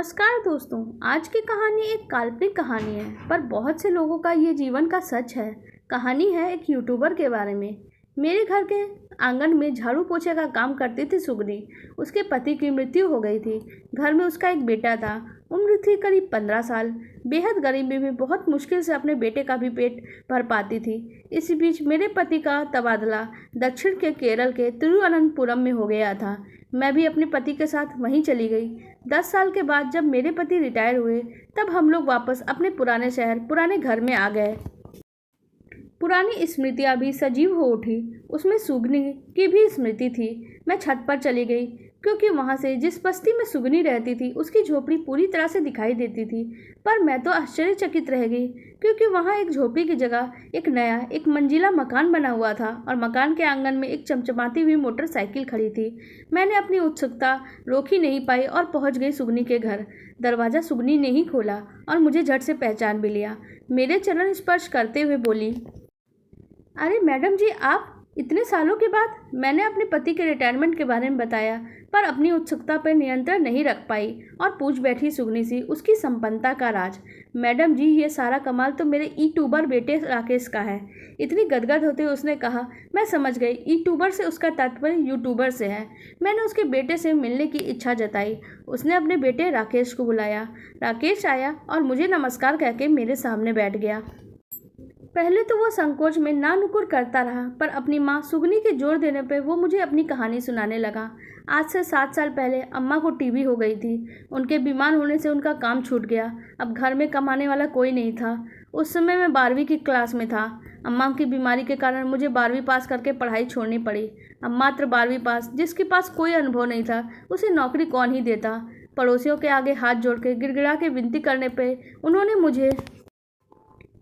नमस्कार दोस्तों। आज की कहानी एक काल्पनिक कहानी है, पर बहुत से लोगों का ये जीवन का सच है। कहानी है एक यूट्यूबर के बारे में। मेरे घर के आंगन में झाड़ू पोछे का काम करती थी सुगनी। उसके पति की मृत्यु हो गई थी। घर में उसका एक बेटा था, उम्र थी करीब 15 साल। बेहद गरीबी में बहुत मुश्किल से अपने बेटे का भी पेट भर पाती थी। इसी बीच मेरे पति का तबादला दक्षिण के केरल के तिरुवनंतपुरम में हो गया था। मैं भी अपने पति के साथ वहीं चली गई। 10 साल के बाद जब मेरे पति रिटायर हुए, तब हम लोग वापस अपने पुराने शहर, पुराने घर में आ गए। पुरानी स्मृतियाँ भी सजीव हो उठी। उसमें सुगनी की भी स्मृति थी। मैं छत पर चली गई, क्योंकि वहाँ से जिस बस्ती में सुगनी रहती थी उसकी झोपड़ी पूरी तरह से दिखाई देती थी। पर मैं तो आश्चर्यचकित रह गई, क्योंकि वहाँ एक झोपड़ी की जगह एक नया एक मंजिला मकान बना हुआ था और मकान के आंगन में एक चमचमाती हुई मोटरसाइकिल खड़ी थी। मैंने अपनी उत्सुकता रोक ही नहीं पाई और पहुँच गई सुगनी के घर। दरवाज़ा सुगनी ने ही खोला और मुझे झट से पहचान भी लिया। मेरे चरण स्पर्श करते हुए बोली, अरे मैडम जी, आप इतने सालों के बाद। मैंने अपने पति के रिटायरमेंट के बारे में बताया, पर अपनी उत्सुकता पर नियंत्रण नहीं रख पाई और पूछ बैठी सुगनी सी उसकी संपन्नता का राज। मैडम जी, ये सारा कमाल तो मेरे यूट्यूबर बेटे राकेश का है। इतनी गदगद होते हुए उसने कहा। मैं समझ गई, यूट्यूबर से उसका तात्पर्य यूट्यूबर से है। मैंने उसके बेटे से मिलने की इच्छा जताई। उसने अपने बेटे राकेश को बुलाया। राकेश आया और मुझे नमस्कार कह के मेरे सामने बैठ गया। पहले तो वो संकोच में ना नुकुर करता रहा, पर अपनी माँ सुगनी के जोर देने पर वो मुझे अपनी कहानी सुनाने लगा। आज से 7 साल पहले अम्मा को टीबी हो गई थी। उनके बीमार होने से उनका काम छूट गया। अब घर में कमाने वाला कोई नहीं था। उस समय मैं 12वीं की क्लास में था। अम्मा की बीमारी के कारण मुझे 12वीं पास करके पढ़ाई छोड़नी पड़ी। अब मात्र 12वीं पास, जिसके पास कोई अनुभव नहीं था, उसे नौकरी कौन ही देता। पड़ोसियों के आगे हाथ जोड़ के गिड़गिड़ा के विनती करने पर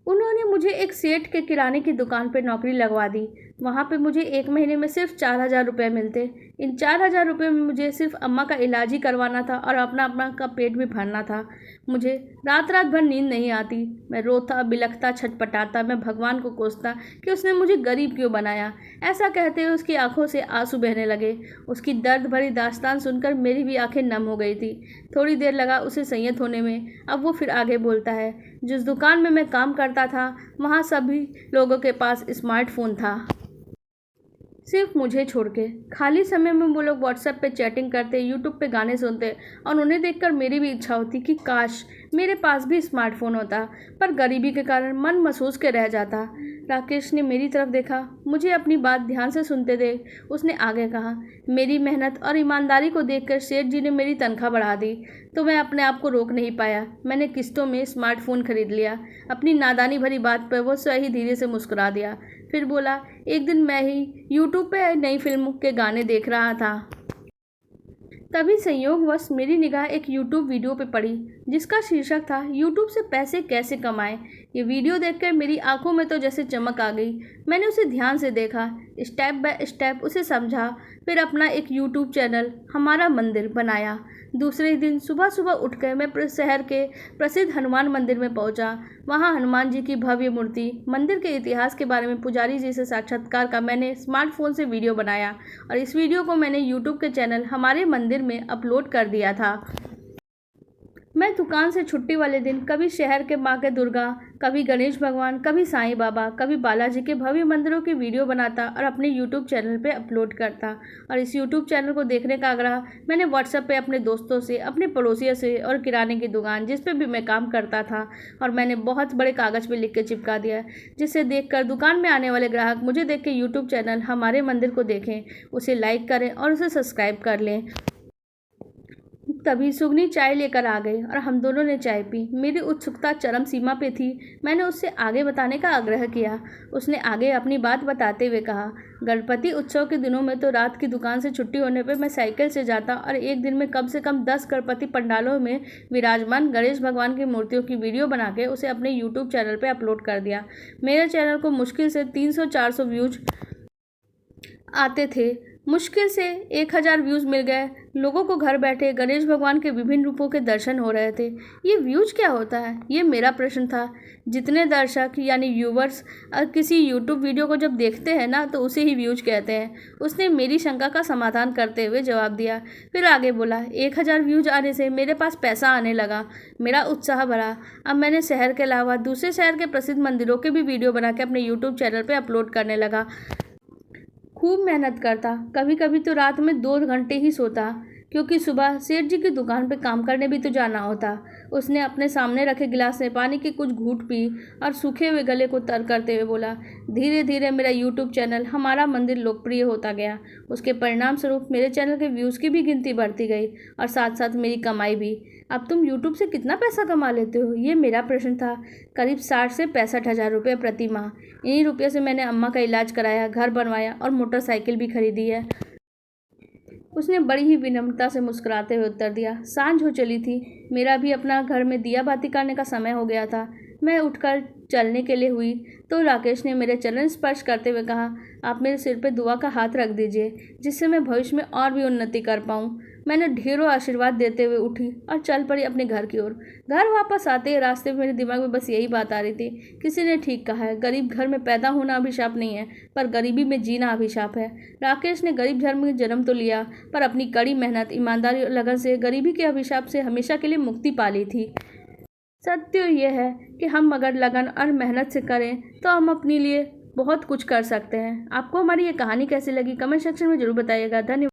उन्होंने मुझे एक सेठ के किराने की दुकान पर नौकरी लगवा दी। वहाँ पे मुझे 1 महीने में सिर्फ 4000 रुपये मिलते। इन 4000 रुपये में मुझे सिर्फ अम्मा का इलाज ही करवाना था और अपना का पेट भी भरना था। मुझे रात रात भर नींद नहीं आती। मैं रोता बिलखता छटपटाता, मैं भगवान को कोसता कि उसने मुझे गरीब क्यों बनाया। ऐसा कहते हुए उसकी आंखों से आंसू बहने लगे। उसकी दर्द भरी दास्तान सुनकर मेरी भी आंखें नम हो गई थी। थोड़ी देर लगा उसे संयत होने में। अब वो फिर आगे बोलता है, जिस दुकान में मैं काम करता था वहाँ सभी लोगों के पास स्मार्टफोन था, सिर्फ मुझे छोड़ के। खाली समय में वो लोग व्हाट्सएप पे चैटिंग करते, यूट्यूब पे गाने सुनते और उन्हें देखकर मेरी भी इच्छा होती कि काश मेरे पास भी स्मार्टफोन होता, पर गरीबी के कारण मन महसूस के रह जाता। राकेश ने मेरी तरफ देखा। मुझे अपनी बात ध्यान से सुनते देख उसने आगे कहा, मेरी मेहनत और ईमानदारी को देखकर सेठ जी ने मेरी तनख्वाह बढ़ा दी, तो मैं अपने आप को रोक नहीं पाया। मैंने किस्तों में स्मार्टफोन खरीद लिया। अपनी नादानी भरी बात पर वो सही धीरे से मुस्कुरा दिया। फिर बोला, एक दिन मैं ही यूट्यूब पे नई फिल्म के गाने देख रहा था। तभी संयोगवश मेरी निगाह एक यूट्यूब वीडियो पे पड़ी, जिसका शीर्षक था यूट्यूब से पैसे कैसे कमाएं। ये वीडियो देखकर मेरी आंखों में तो जैसे चमक आ गई। मैंने उसे ध्यान से देखा, स्टेप बाय स्टेप उसे समझा, फिर अपना एक यूट्यूब चैनल हमारा मंदिर बनाया। दूसरे दिन सुबह सुबह उठकर मैं शहर के प्रसिद्ध हनुमान मंदिर में पहुंचा। वहां हनुमान जी की भव्य मूर्ति, मंदिर के इतिहास के बारे में पुजारी जी से साक्षात्कार का मैंने स्मार्टफोन से वीडियो बनाया और इस वीडियो को मैंने यूट्यूब के चैनल हमारे मंदिर में अपलोड कर दिया था। मैं दुकान से छुट्टी वाले दिन कभी शहर के माँ के दुर्गा, कभी गणेश भगवान, कभी साईं बाबा, कभी बालाजी के भव्य मंदिरों की वीडियो बनाता और अपने यूट्यूब चैनल पे अपलोड करता। और इस यूट्यूब चैनल को देखने का आग्रह मैंने व्हाट्सएप पे अपने दोस्तों से, अपने पड़ोसियों से और किराने की दुकान जिस पे भी मैं काम करता था, और मैंने बहुत बड़े कागज़ पे लिख के चिपका दिया, जिसे देखकर दुकान में आने वाले ग्राहक मुझे देख के यूट्यूब चैनल हमारे मंदिर को देखें, उसे लाइक करें और उसे सब्सक्राइब कर लें। तभी सुगनी चाय लेकर आ गई और हम दोनों ने चाय पी। मेरी उत्सुकता चरम सीमा पे थी। मैंने उससे आगे बताने का आग्रह किया। उसने आगे अपनी बात बताते हुए कहा, गणपति उत्सव के दिनों में तो रात की दुकान से छुट्टी होने पे मैं साइकिल से जाता और एक दिन में कम से कम 10 गणपति पंडालों में विराजमान गणेश भगवान की मूर्तियों की वीडियो बना के उसे अपने यूट्यूब चैनल पर अपलोड कर दिया। मेरे चैनल को मुश्किल से 300-400 व्यूज आते थे। मुश्किल से 1000 व्यूज़ मिल गए। लोगों को घर बैठे गणेश भगवान के विभिन्न रूपों के दर्शन हो रहे थे। ये व्यूज़ क्या होता है, ये मेरा प्रश्न था। जितने दर्शक यानी व्यूवर्स किसी यूट्यूब वीडियो को जब देखते हैं ना, तो उसे ही व्यूज़ कहते हैं। उसने मेरी शंका का समाधान करते हुए जवाब दिया। फिर आगे बोला, 1000 व्यूज़ आने से मेरे पास पैसा आने लगा। मेरा उत्साह बढ़ा। अब मैंने शहर के अलावा दूसरे शहर के प्रसिद्ध मंदिरों के भी वीडियो बना के अपने यूट्यूब चैनल पर अपलोड करने लगा। खूब मेहनत करता, कभी कभी तो रात में 2 घंटे ही सोता, क्योंकि सुबह सेठ जी की दुकान पे काम करने भी तो जाना होता। उसने अपने सामने रखे गिलास में पानी के कुछ घूंट पी और सूखे हुए गले को तर करते हुए बोला, धीरे धीरे मेरा यूट्यूब चैनल हमारा मंदिर लोकप्रिय होता गया। उसके परिणाम स्वरूप मेरे चैनल के व्यूज़ की भी गिनती बढ़ती गई और साथ साथ मेरी कमाई भी। अब तुम यूट्यूब से कितना पैसा कमा लेते हो, ये मेरा प्रश्न था। करीब 60 से 65 हज़ार रुपये प्रति माह। इन्हीं रुपये से मैंने अम्मा का इलाज कराया, घर बनवाया और मोटरसाइकिल भी खरीदी है। उसने बड़ी ही विनम्रता से मुस्कुराते हुए उत्तर दिया। सांझ हो चली थी। मेरा भी अपना घर में दिया बाती करने का समय हो गया था। मैं उठकर चलने के लिए हुई तो राकेश ने मेरे चरण स्पर्श करते हुए कहा, आप मेरे सिर पे दुआ का हाथ रख दीजिए, जिससे मैं भविष्य में और भी उन्नति कर पाऊँ। मैंने ढेरों आशीर्वाद देते हुए उठी और चल पड़ी अपने घर की ओर। घर वापस आते रास्ते में मेरे दिमाग में बस यही बात आ रही थी, किसी ने ठीक कहा है, गरीब घर में पैदा होना अभिशाप नहीं है, पर गरीबी में जीना अभिशाप है। राकेश ने गरीब घर में जन्म तो लिया, पर अपनी कड़ी मेहनत, ईमानदारी और लगन से गरीबी के अभिशाप से हमेशा के लिए मुक्ति पा ली थी। सत्य यह है कि हम अगर लगन और मेहनत से करें तो हम अपने लिए बहुत कुछ कर सकते हैं। आपको हमारी ये कहानी कैसी लगी, कमेंट सेक्शन में जरूर बताइएगा। धन्यवाद।